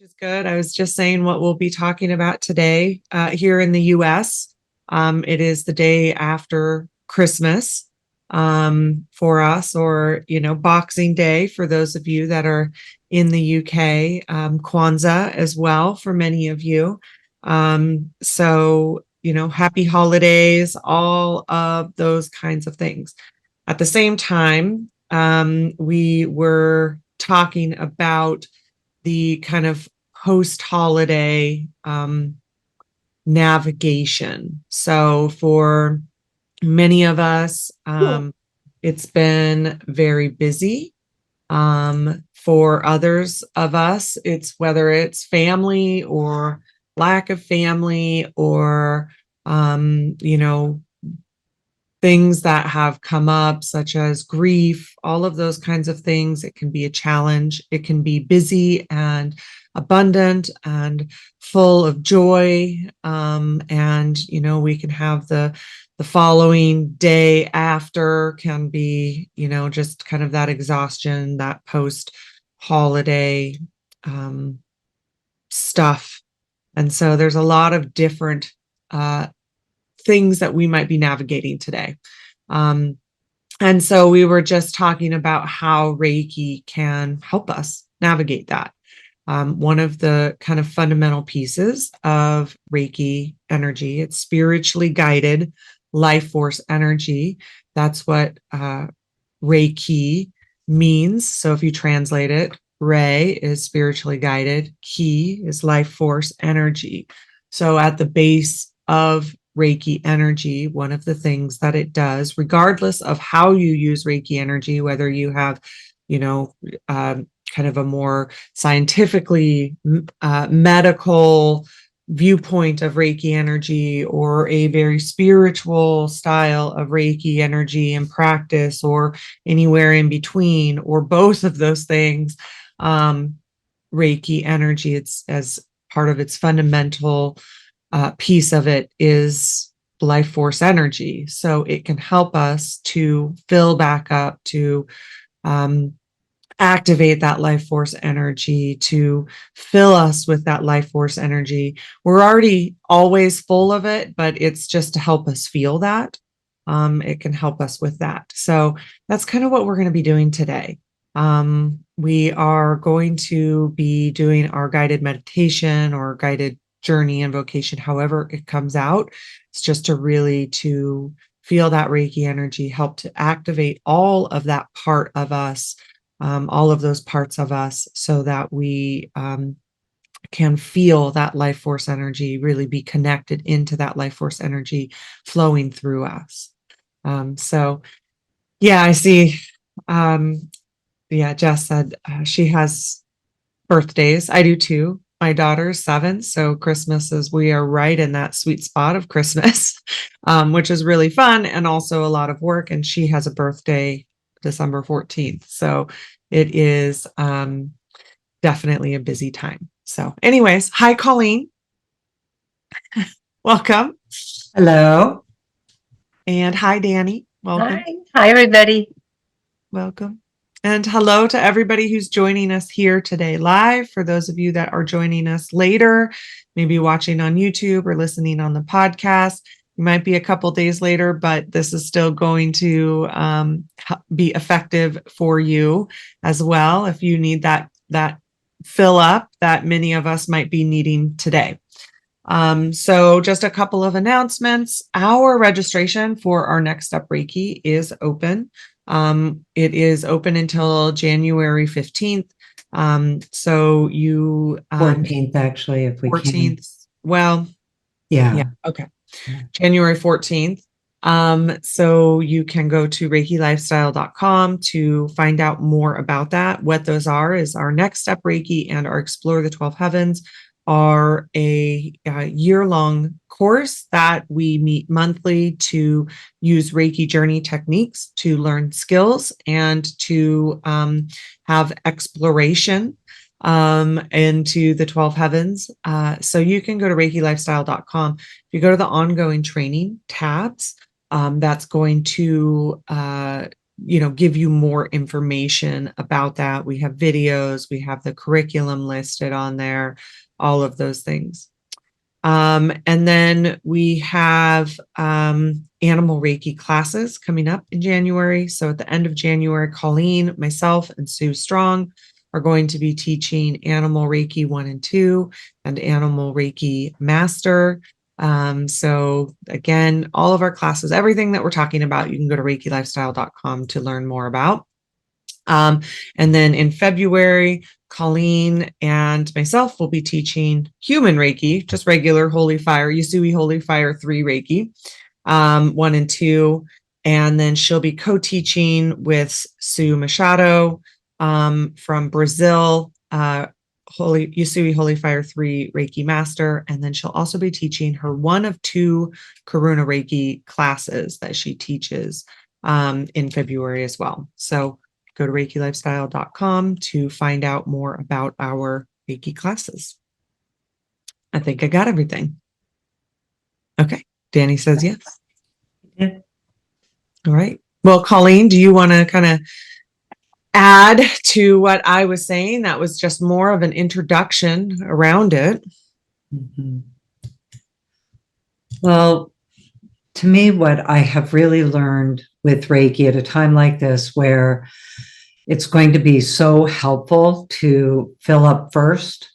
which is good. I was just saying what we'll be talking about today here in the US. It is the day after Christmas for us, or, Boxing Day for those of you that are in the UK, Kwanzaa as well for many of you. Happy holidays, all of those kinds of things. At the same time, we were talking about the kind of post-holiday navigation. So for many of us, it's been very busy. For others of us, it's whether it's family or lack of family or, things that have come up, such as grief, all of those kinds of things. It can be a challenge. It can be busy and abundant and full of joy. We can have the following day after can be, just kind of that exhaustion, that post-holiday stuff. And so there's a lot of different things that we might be navigating today. And so we were just talking about how Reiki can help us navigate that. One of the kind of fundamental pieces of Reiki energy, it's spiritually guided life force energy. That's what Reiki means. So if you translate it, Rei is spiritually guided, Ki is life force energy. So at the base of Reiki energy, one of the things that it does, regardless of how you use Reiki energy, whether you have, kind of a more scientifically medical viewpoint of Reiki energy, or a very spiritual style of Reiki energy and practice, or anywhere in between, or both of those things, Reiki energy, it's as part of its fundamental piece of it is life force energy. So it can help us to fill back up, to activate that life force energy, to fill us with that life force energy. We're already always full of it, but it's just to help us feel that. It can help us with that. So that's kind of what we're going to be doing today. We are going to be doing our guided meditation or guided journey invocation, however it comes out. It's just to feel that Reiki energy, help to activate all of that part of us, all of those parts of us, so that we can feel that life force energy, really be connected into that life force energy flowing through us. I see. Jess said she has birthdays. I do too. My daughter's 7, so we are right in that sweet spot of Christmas, which is really fun and also a lot of work. And she has a birthday December 14th. So it is definitely a busy time. So anyways, hi, Colleen. Welcome. Hello. And hi, Danny. Welcome. Hi, everybody. Welcome. And hello to everybody who's joining us here today live. For those of you that are joining us later, maybe watching on YouTube or listening on the podcast, it might be a couple days later, but this is still going to be effective for you as well if you need that fill up that many of us might be needing today. So just a couple of announcements. Our registration for our Next Step Reiki is open. It is open until January 15th. So you 14th, actually, if we 14th. Can. Well, yeah. Okay. January 14th. So you can go to reikilifestyle.com to find out more about that. What those are is our Next Step Reiki and our Explore the 12 Heavens are a year-long course that we meet monthly to use Reiki journey techniques to learn skills and to have exploration into the 12 heavens. So you can go to reikilifestyle.com. If you go to the ongoing training tabs, that's going to give you more information about that. We have videos, we have the curriculum listed on there, all of those things. And then we have animal Reiki classes coming up in January. So at the end of January, Colleen, myself, and Sue Strong are going to be teaching Animal Reiki 1 and 2 and Animal Reiki Master. So again, all of our classes, everything that we're talking about, you can go to reikilifestyle.com to learn more about. And then in February, Colleen and myself will be teaching human Reiki, just regular Holy Fire, Yusui Holy Fire 3 Reiki, 1 and 2. And then she'll be co-teaching with Sue Machado from Brazil, Yusui Holy Fire 3 Reiki Master. And then she'll also be teaching her 1 of 2 Karuna Reiki classes that she teaches in February as well. So go to reikilifestyle.com to find out more about our Reiki classes. I think I got everything. Okay. Danny says yes. Yeah. All right. Well, Colleen, do you want to kind of add to what I was saying? That was just more of an introduction around it. Mm-hmm. Well, to me, what I have really learned with Reiki at a time like this, where it's going to be so helpful to fill up first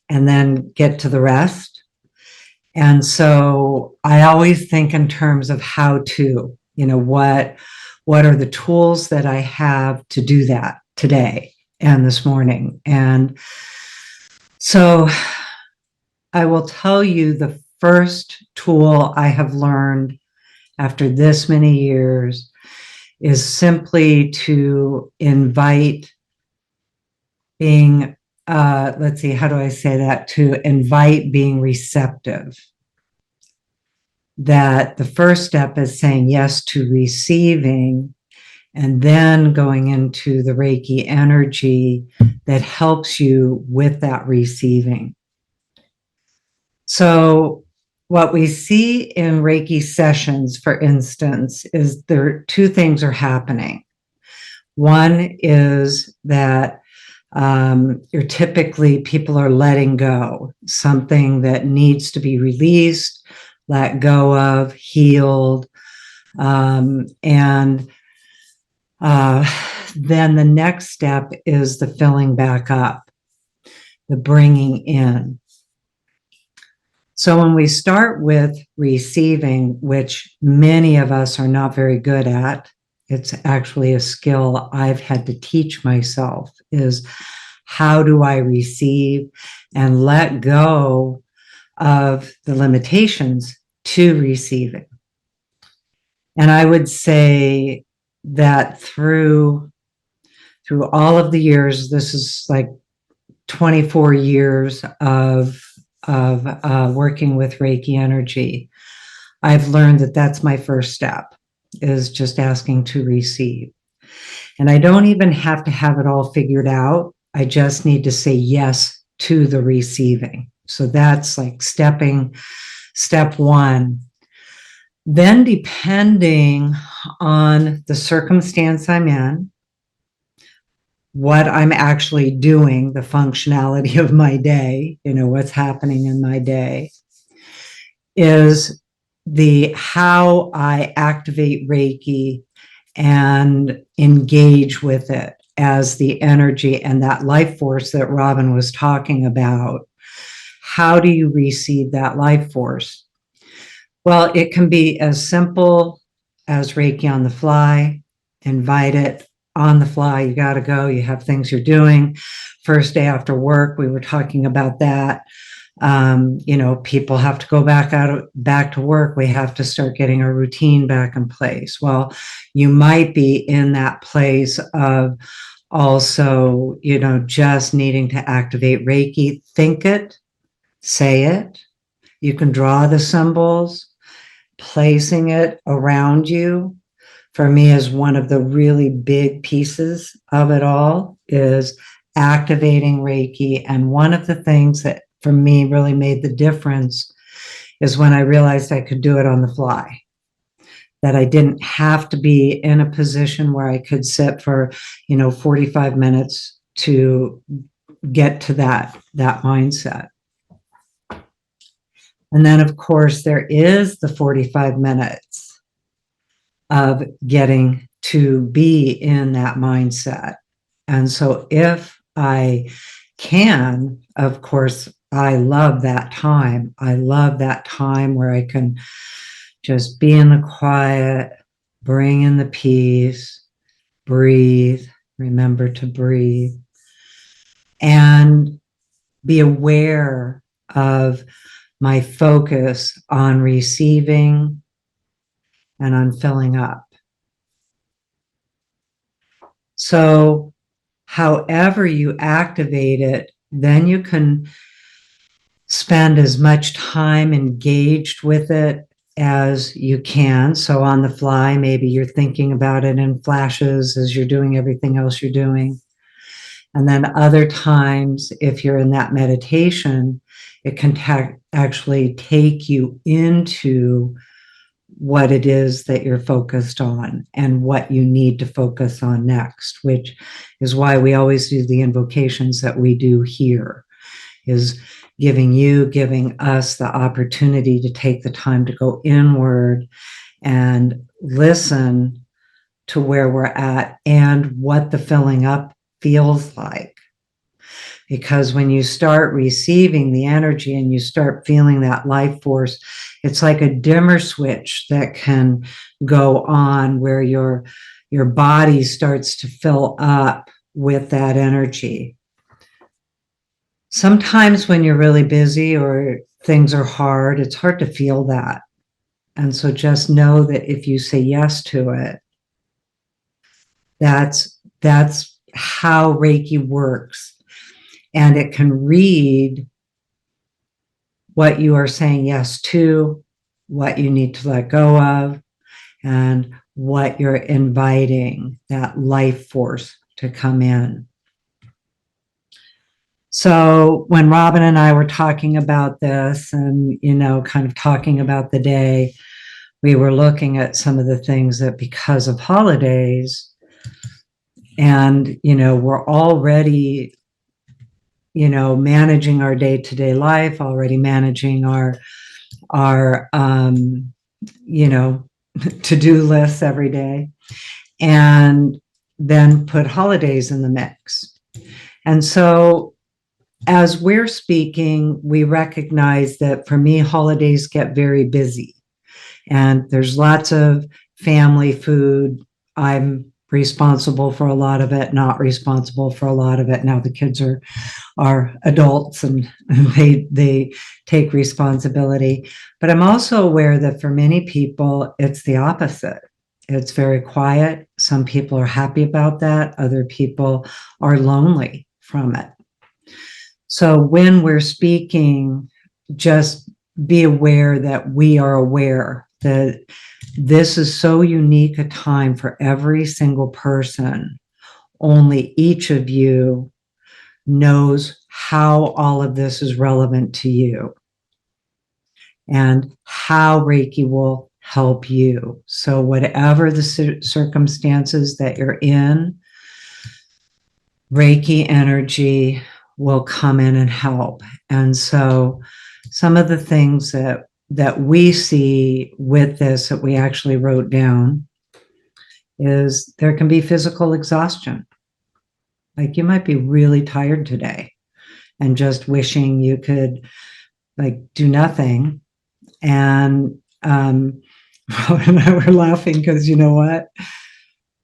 and then get to the rest. And so I always think in terms of how to, what are the tools that I have to do that today and this morning. And so I will tell you the first tool I have learned after this many years is simply to invite being, let's see, how do I say that? To invite being receptive. That the first step is saying yes to receiving, and then going into the Reiki energy that helps you with that receiving. So what we see in Reiki sessions, for instance, is there 2 things are happening. One is that people are letting go, something that needs to be released, let go of, healed. And then the next step is the filling back up, the bringing in. So when we start with receiving, which many of us are not very good at, it's actually a skill I've had to teach myself, is how do I receive and let go of the limitations to receiving. And I would say that through all of the years, this is like 24 years of working with Reiki energy, I've learned that that's my first step, is just asking to receive. And I don't even have to have it all figured out. I just need to say yes to the receiving. So that's like step 1. Then, depending on the circumstance I'm in, what I'm actually doing, the functionality of my day, what's happening in my day, is the how I activate Reiki and engage with it as the energy and that life force that Robyn was talking about. How do you receive that life force? Well, it can be as simple as Reiki on the fly. Invite it on the fly. You got to go. You have things you're doing. First day after work, we were talking about that. People have to go back to work. We have to start getting our routine back in place. Well, you might be in that place of also, just needing to activate Reiki. Think it, say it. You can draw the symbols. Placing it around you, for me, is one of the really big pieces of it all, is activating Reiki. And one of the things that for me really made the difference is when I realized I could do it on the fly. that I didn't have to be in a position where I could sit for, 45 minutes to get to that mindset. And then, of course, there is the 45 minutes of getting to be in that mindset. And so if I can, of course, I love that time. I love that time where I can just be in the quiet, bring in the peace, breathe, remember to breathe, and be aware of my focus on receiving and on filling up. So, however you activate it, then you can spend as much time engaged with it as you can. So, on the fly, maybe you're thinking about it in flashes as you're doing everything else you're doing. And then other times, if you're in that meditation, it can actually take you into what it is that you're focused on and what you need to focus on next, which is why we always do the invocations that we do here, is giving us the opportunity to take the time to go inward and listen to where we're at and what the filling up feels like. Because when you start receiving the energy and you start feeling that life force, it's like a dimmer switch that can go on where your body starts to fill up with that energy. Sometimes when you're really busy or things are hard, it's hard to feel that. And so just know that if you say yes to it, that's how Reiki works. And it can read what you are saying yes to, what you need to let go of, and what you're inviting that life force to come in. So when Robyn and I were talking about this and, kind of talking about the day, we were looking at some of the things that because of holidays and, we're already managing our day-to-day life, already managing our to-do lists every day, and then put holidays in the mix. And so as we're speaking, we recognize that for me, holidays get very busy and there's lots of family food. I'm responsible for a lot of it, not responsible for a lot of it. Now the kids are adults and they take responsibility. But I'm also aware that for many people, it's the opposite. It's very quiet. Some people are happy about that. Other people are lonely from it. So when we're speaking, just be aware that we are aware that this is so unique a time for every single person. Only each of you knows how all of this is relevant to you and how Reiki will help you. So whatever the circumstances that you're in, Reiki energy will come in and help. And so some of the things that we see with this that we actually wrote down is there can be physical exhaustion. Like you might be really tired today and just wishing you could do nothing. And Robyn and I were laughing because you know what?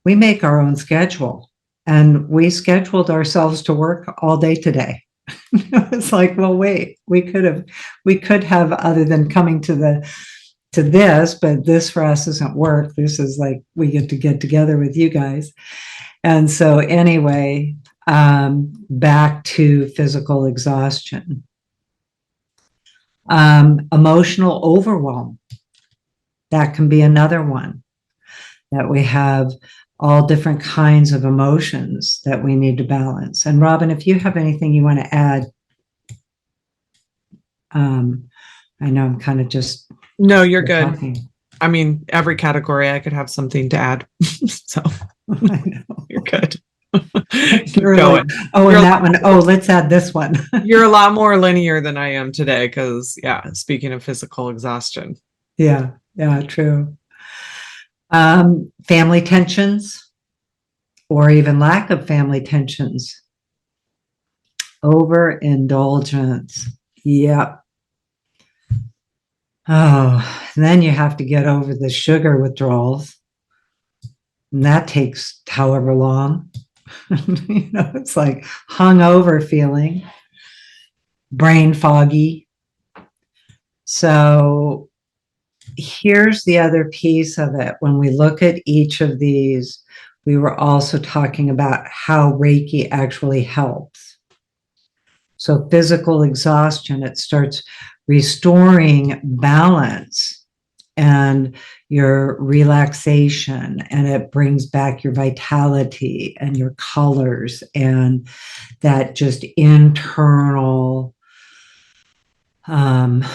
We make our own schedule and we scheduled ourselves to work all day today. It's like, well, wait, we could have other than coming to this, but this for us doesn't work. This is like, we get together with you guys. And so anyway, back to physical exhaustion. Emotional overwhelm. That can be another one that we have all different kinds of emotions that we need to balance. And Robyn, if you have anything you want to add, I know I'm kind of just no, you're good. Talking. I mean, every category I could have something to add. So I know. you're good. Keep You're like, going. oh, You're and a that one. Oh, let's add this one. you're a lot more linear than I am today because, yeah, speaking of physical exhaustion. Yeah, yeah, true. Family tensions or even lack of family tensions. Overindulgence. Yep. Oh, and then you have to get over the sugar withdrawals. And that takes however long. It's like hungover feeling, brain foggy. So here's the other piece of it. When we look at each of these, we were also talking about how Reiki actually helps. So physical exhaustion, it starts restoring balance and your relaxation, and it brings back your vitality and your colors and that just internal life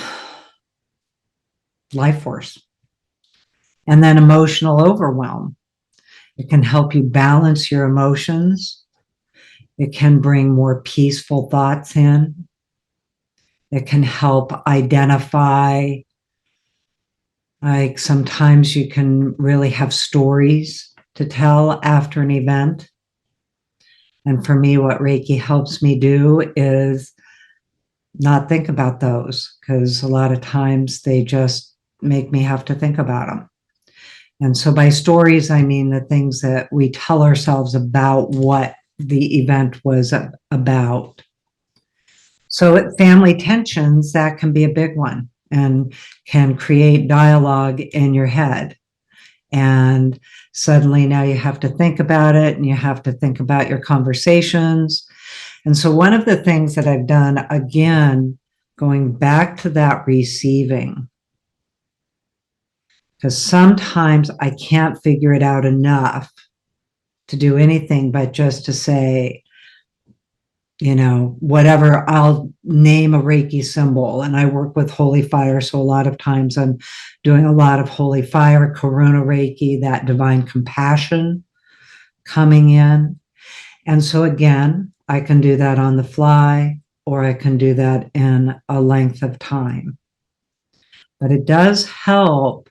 force. And then emotional overwhelm. It can help you balance your emotions. It can bring more peaceful thoughts in. It can help identify, like sometimes you can really have stories to tell after an event. And for me, what Reiki helps me do is not think about those, because a lot of times they just make me have to think about them. And so by stories, I mean the things that we tell ourselves about what the event was about. So at family tensions, that can be a big one and can create dialogue in your head. And suddenly now you have to think about it and you have to think about your conversations. And so one of the things that I've done, again, going back to that receiving, because sometimes I can't figure it out enough to do anything but just to say, whatever, I'll name a Reiki symbol. And I work with holy fire. So a lot of times I'm doing a lot of holy fire, Corona Reiki, that divine compassion coming in. And so again, I can do that on the fly, or I can do that in a length of time. But it does help.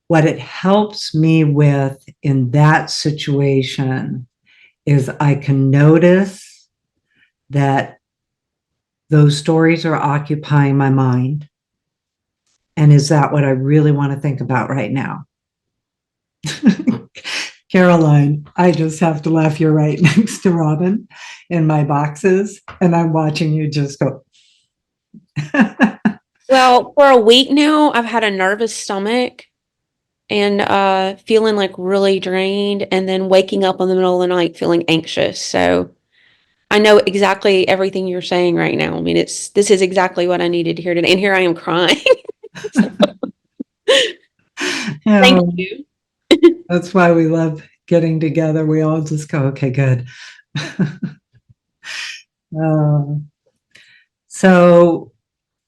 What it helps me with in that situation is I can notice that those stories are occupying my mind. And is that what I really want to think about right now? Caroline, I just have to laugh. You're right next to Robyn in my boxes, and I'm watching you just go. Well, for a week now, I've had a nervous stomach and feeling like really drained, and then waking up in the middle of the night feeling anxious. So I know exactly everything you're saying right now. I mean, this is exactly what I needed to hear today. And here I am crying. Thank you. That's why we love getting together. We all just go, okay, good. So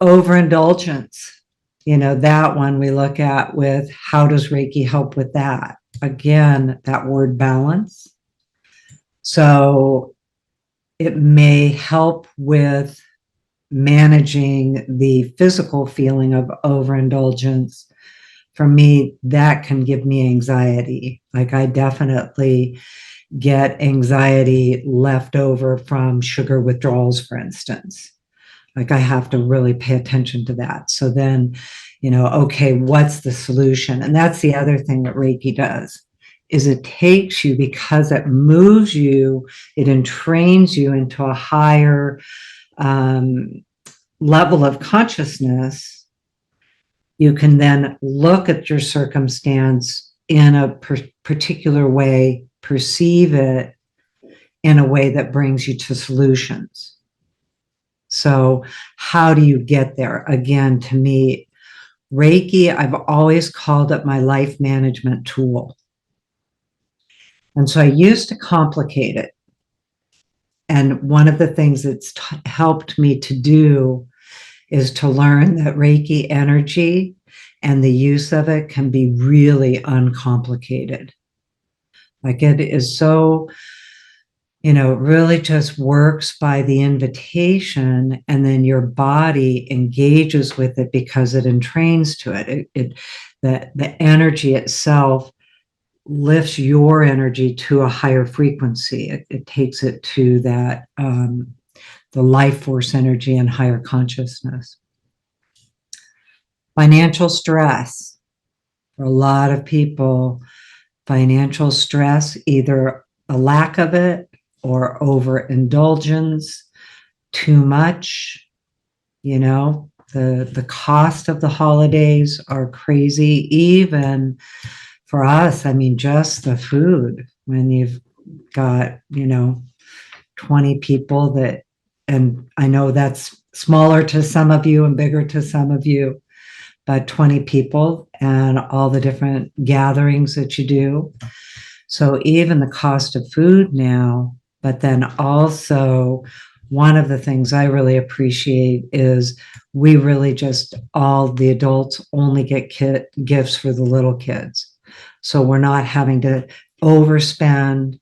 overindulgence, that one we look at with how does Reiki help with that? Again, that word balance. So it may help with managing the physical feeling of overindulgence. For me, that can give me anxiety. Like I definitely get anxiety left over from sugar withdrawals, for instance. Like I have to really pay attention to that. So then, okay, what's the solution? And that's the other thing that Reiki does, is it takes you, because it moves you, it entrains you into a higher level of consciousness. You can then look at your circumstance in a particular way, perceive it in a way that brings you to solutions. So how do you get there? Again, to me, Reiki, I've always called it my life management tool. And so I used to complicate it. And one of the things that's helped me to do is to learn that Reiki energy and the use of it can be really uncomplicated. Like it is so, it really just works by the invitation, and then your body engages with it because it entrains to it. The energy itself lifts your energy to a higher frequency. It takes it to that, the life force energy and higher consciousness. Financial stress. For a lot of people, financial stress, either a lack of it or overindulgence, too much, the cost of the holidays are crazy. Even for us, I mean, just the food, when you've got, 20 people that, and I know that's smaller to some of you and bigger to some of you, but 20 people and all the different gatherings that you do. So even the cost of food now, but then also one of the things I really appreciate is we really just, all the adults only get gifts for the little kids. So we're not having to overspend,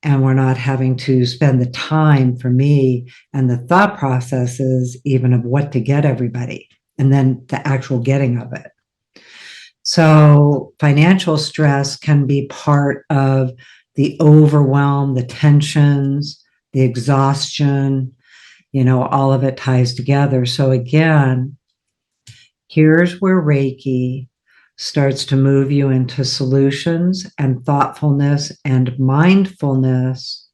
and we're not having to spend the time, for me, and the thought processes even of what to get everybody, and then the actual getting of it. So financial stress can be part of the overwhelm, the tensions, the exhaustion, all of it ties together. So again, here's where Reiki starts to move you into solutions and thoughtfulness and mindfulness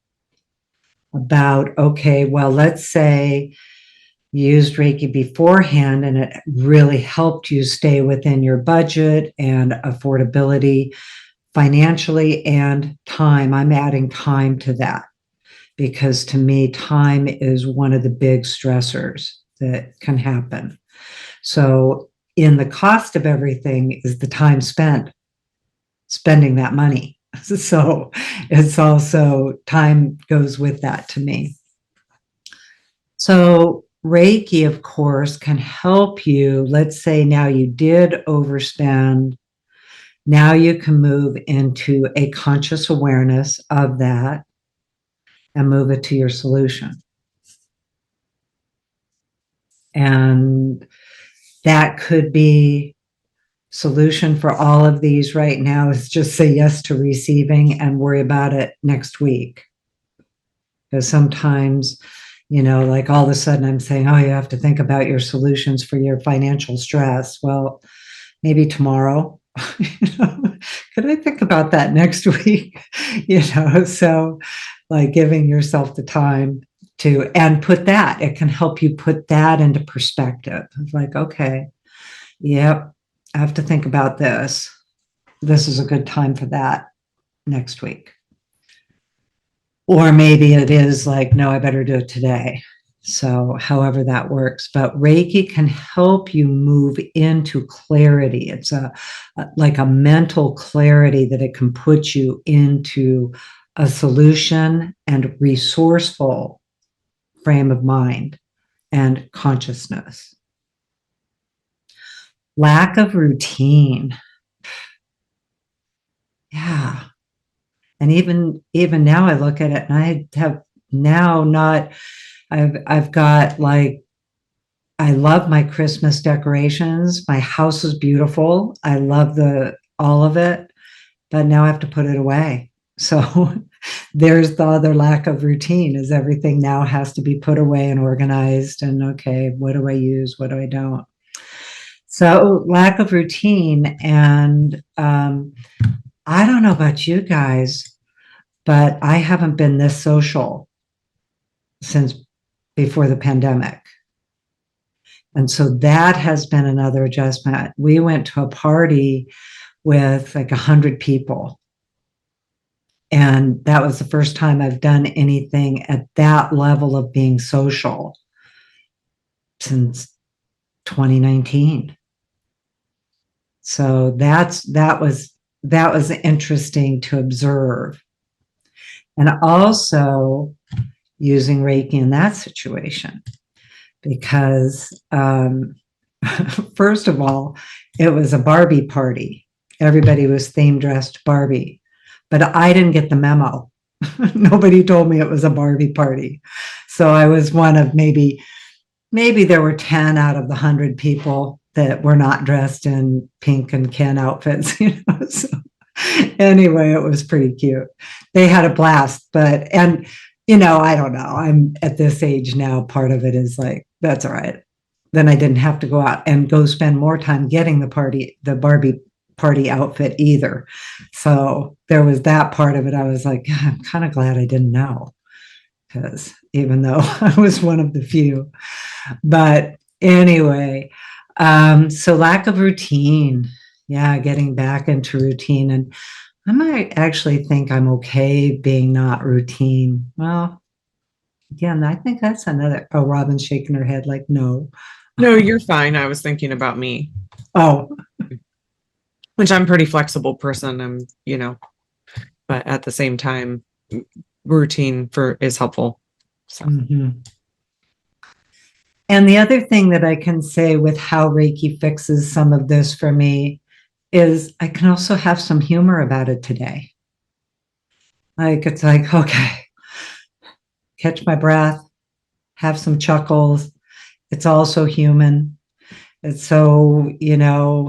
about, okay, well, let's say you used Reiki beforehand and it really helped you stay within your budget and affordability financially and time. I'm adding time to that because to me, time is one of the big stressors that can happen. So in the cost of everything is the time spending that money. So it's also, time goes with that to me. So Reiki, of course, can help you. Let's say now you did overspend. Now you can move into a conscious awareness of that and move it to your solution. And that could be solution for all of these right now is just say yes to receiving and worry about it next week. Because sometimes, like all of a sudden I'm saying, oh, you have to think about your solutions for your financial stress. Well, maybe tomorrow, could I think about that next week? So like giving yourself the time to, and it can help you put that into perspective. It's like, okay, yep, I have to think about this. This is a good time for that next week. Or maybe it is like, no, I better do it today. So however that works, but Reiki can help you move into clarity. It's like a mental clarity that it can put you into a solution and resourceful frame of mind and consciousness. Lack of routine. Yeah. And even now I look at it and I have now not, I've got like, I love my Christmas decorations. My house is beautiful. I love all of it, but now I have to put it away. So there's the other lack of routine, is everything now has to be put away and organized. And okay, what do I use? What do I don't? So lack of routine. And I don't know about you guys, but I haven't been this social since before the pandemic. And so that has been another adjustment. We went to a party with like 100 people. And that was the first time I've done anything at that level of being social since 2019. So that was interesting to observe. And also using Reiki in that situation, because First of all, it was a Barbie party. Everybody was theme dressed Barbie, but I didn't get the memo. Nobody told me it was a Barbie party. So I was one of maybe there were 10 out of the 100 people that were not dressed in pink and Ken outfits, So anyway, it was pretty cute. They had a blast, and I don't know. I'm at this age now. Part of it is like, that's all right. Then I didn't have to go out and go spend more time getting the Barbie party outfit either. So there was that part of it. I was like, I'm kind of glad I didn't know, because even though I was one of the few, but anyway, so lack of routine. Yeah, getting back into routine. And I might actually think I'm okay being not routine. Well, again, I think that's another. Oh, Robyn's shaking her head like, no. No, you're fine. I was thinking about me, Oh, which I'm a pretty flexible person. But at the same time, routine is helpful. So. mhm. And the other thing that I can say with how Reiki fixes some of this for me is I can also have some humor about it today. Like, it's like, okay, catch my breath, have some chuckles. It's also human. It's so,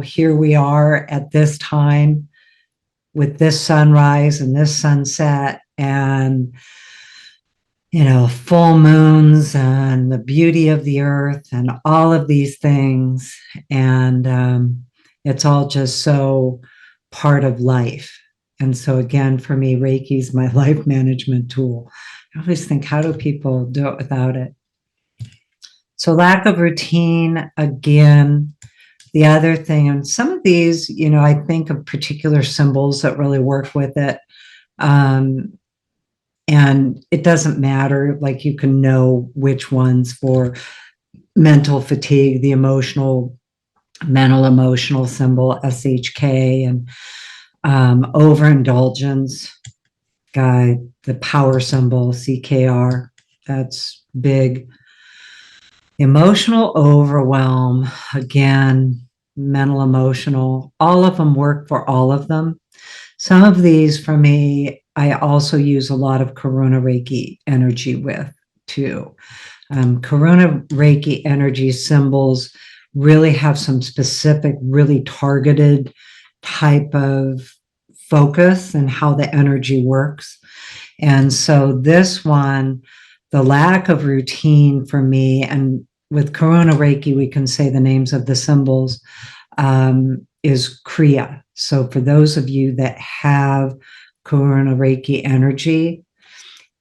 here we are at this time with this sunrise and this sunset and, full moons and the beauty of the earth and all of these things. And it's all just so part of life. And so again, for me, Reiki is my life management tool. I always think, how do people do it without it? So lack of routine, again, the other thing, and some of these, I think of particular symbols that really work with it. And it doesn't matter, like you can know which ones for mental fatigue, the mental emotional symbol, SHK, and overindulgence, the power symbol, CKR, that's big. Emotional overwhelm, again, mental, emotional, all of them work for all of them. Some of these for me, I also use a lot of Karuna Reiki energy with too. Karuna Reiki energy symbols really have some specific, really targeted type of focus and how the energy works. And so this one, the lack of routine for me, and with Karuna Reiki, we can say the names of the symbols, is Kriya. So for those of you that have Karuna Reiki energy,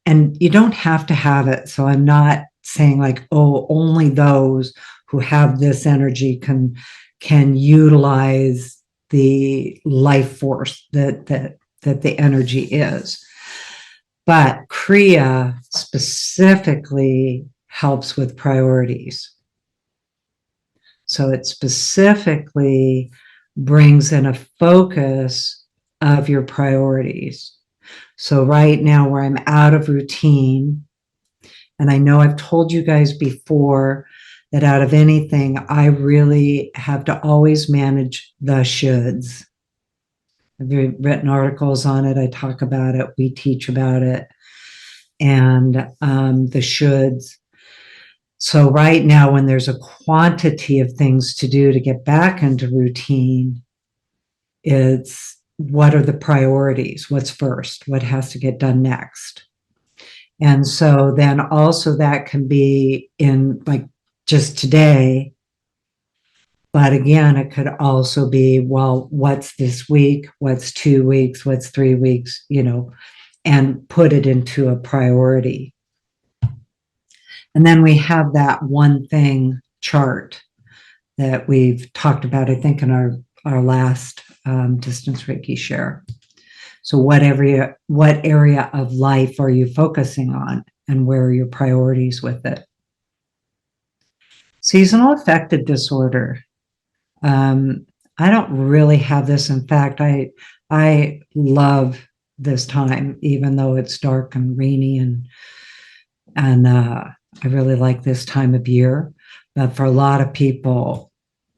and you don't have to have it. So I'm not saying like, oh, only those who have this energy can utilize the life force that the energy is. But Kriya specifically helps with priorities. So it specifically brings in a focus of your priorities. So right now where I'm out of routine, and I know I've told you guys before that out of anything, I really have to always manage the shoulds. I've written articles on it. I talk about it. We teach about it. And the shoulds. So right now, when there's a quantity of things to do to get back into routine, it's what are the priorities? What's first? What has to get done next? And so then also that can be in like just today. But again, it could also be, well, what's this week? What's 2 weeks? What's 3 weeks? And put it into a priority. And then we have that one thing chart that we've talked about, I think, in our last distance Reiki share. So what area of life are you focusing on, and where are your priorities with it? Seasonal affective disorder. I don't really have this. In fact, I love this time, even though it's dark and rainy, and I really like this time of year. But for a lot of people,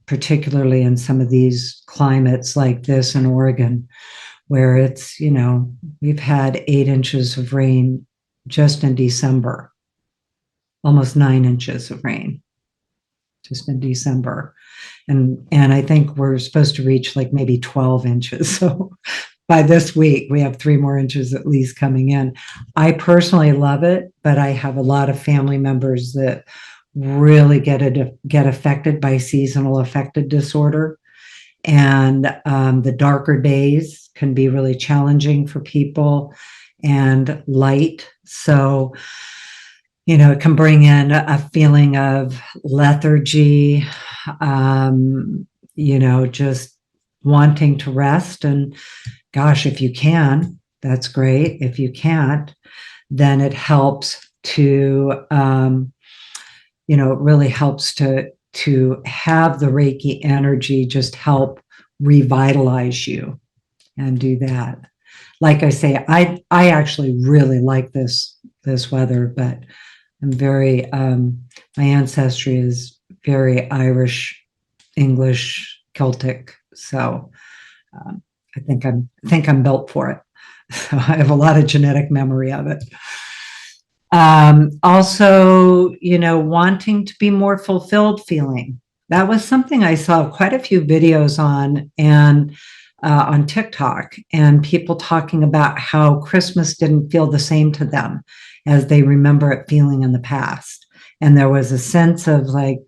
particularly in some of these climates like this in Oregon, where it's, we've had 8 inches of rain just in December, almost 9 inches of rain just in December. And I think we're supposed to reach like maybe 12 inches. So by this week, we have 3 more inches at least coming in. I personally love it, but I have a lot of family members that really get affected by seasonal affective disorder. And the darker days can be really challenging for people, and light. So, it can bring in a feeling of lethargy, just wanting to rest. And gosh, if you can, that's great. If you can't, then it helps to, it really helps to have the Reiki energy just help revitalize you and do that. Like I say, I actually really like this weather, but I'm very, my ancestry is very Irish, English, Celtic. So I think I'm built for it. So I have a lot of genetic memory of it. Also, wanting to be more fulfilled feeling. That was something I saw quite a few videos on, and on TikTok, and people talking about how Christmas didn't feel the same to them as they remember it feeling in the past. And there was a sense of like,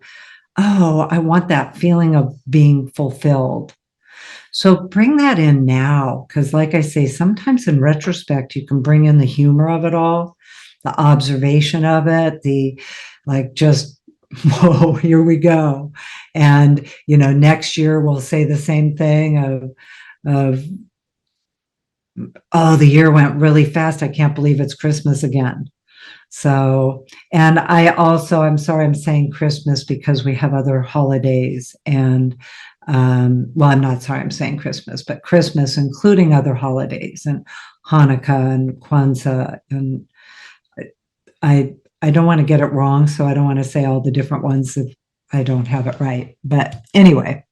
oh, I want that feeling of being fulfilled. So bring that in now, because like I say, sometimes in retrospect, you can bring in the humor of it all, the observation of it, the like just, whoa, here we go. And, next year we'll say the same thing of, oh, the year went really fast. I can't believe it's Christmas again. So, and I'm sorry, I'm saying Christmas because we have other holidays. And, well, I'm not sorry, I'm saying Christmas, but Christmas, including other holidays, and Hanukkah and Kwanzaa. And I don't want to get it wrong, so I don't want to say all the different ones if I don't have it right. But anyway,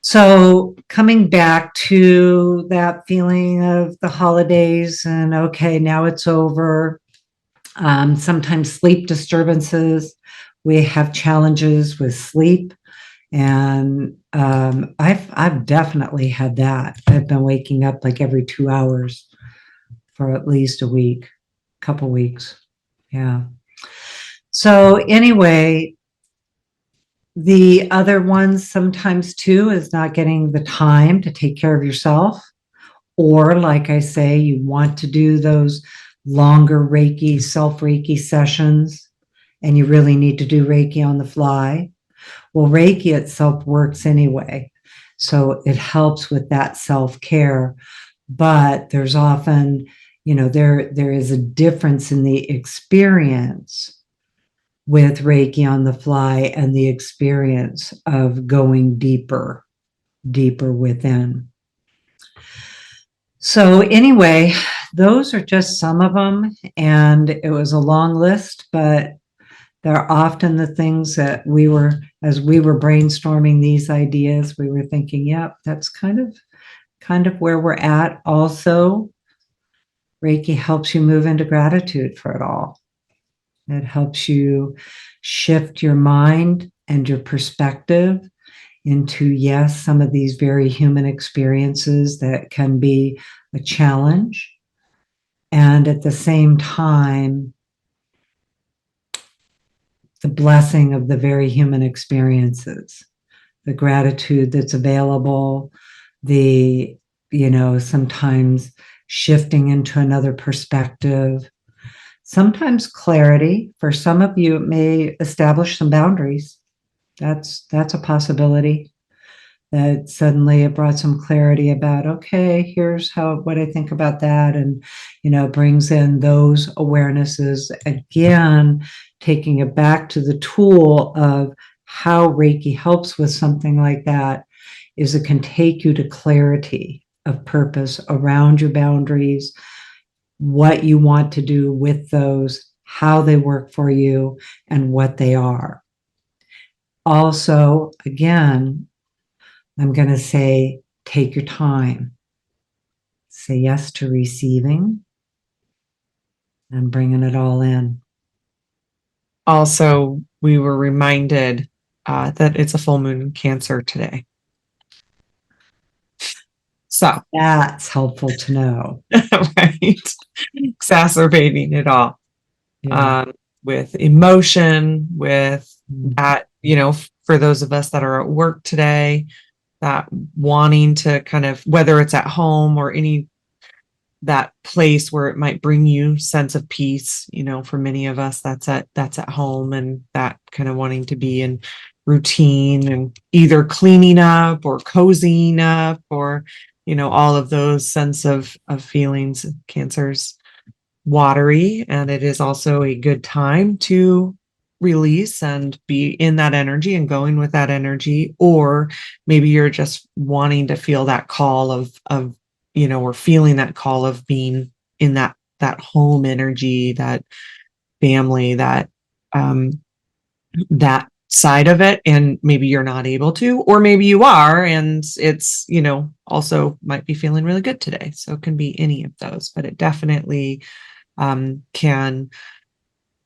so coming back to that feeling of the holidays and okay, now it's over. Sometimes sleep disturbances. We have challenges with sleep, and I've definitely had that. I've been waking up like every 2 hours for at least a week, couple weeks. Yeah. So anyway, the other ones sometimes too is not getting the time to take care of yourself. Or like I say, you want to do those longer Reiki, self-Reiki sessions, and you really need to do Reiki on the fly. Well, Reiki itself works anyway. So it helps with that self-care. But there's often, there is a difference in the experience with Reiki on the fly and the experience of going deeper within. So anyway, those are just some of them. And it was a long list, but they're often the things that as we were brainstorming these ideas, we were thinking, yep, that's kind of where we're at. Also, Reiki helps you move into gratitude for it all. It helps you shift your mind and your perspective into, yes, some of these very human experiences that can be a challenge. And at the same time, the blessing of the very human experiences, the gratitude that's available, the, sometimes shifting into another perspective, sometimes clarity. For some of you, it may establish some boundaries. That's a possibility. That suddenly it brought some clarity about, okay, here's what I think about that. And, brings in those awarenesses again, taking it back to the tool of how Reiki helps with something like that is it can take you to clarity of purpose around your boundaries, what you want to do with those, how they work for you, and what they are. Also, again, I'm going to say, take your time. Say yes to receiving and bringing it all in. Also, we were reminded that it's a full moon in Cancer today. So, That's helpful to know. right, exacerbating it all. Yeah. With emotion, with Mhm. that, for those of us that are at work today, that wanting to kind of, whether it's at home or that place where it might bring you sense of peace, for many of us, that's at home, and that kind of wanting to be in routine and either cleaning up or cozying up, or, all of those sense of feelings. Cancer's watery, and it is also a good time to release and be in that energy and going with that energy. Or maybe you're just wanting to feel that call of or feeling that call of being in that home energy, that family, that side of it, and maybe you're not able to, or maybe you are, and it's also might be feeling really good today. So it can be any of those, but it definitely can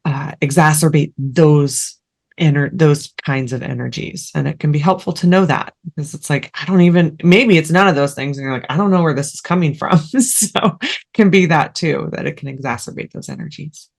exacerbate those kinds of energies. And it can be helpful to know that, because it's like, maybe it's none of those things, and you're like, I don't know where this is coming from. So it can be that too, that it can exacerbate those energies.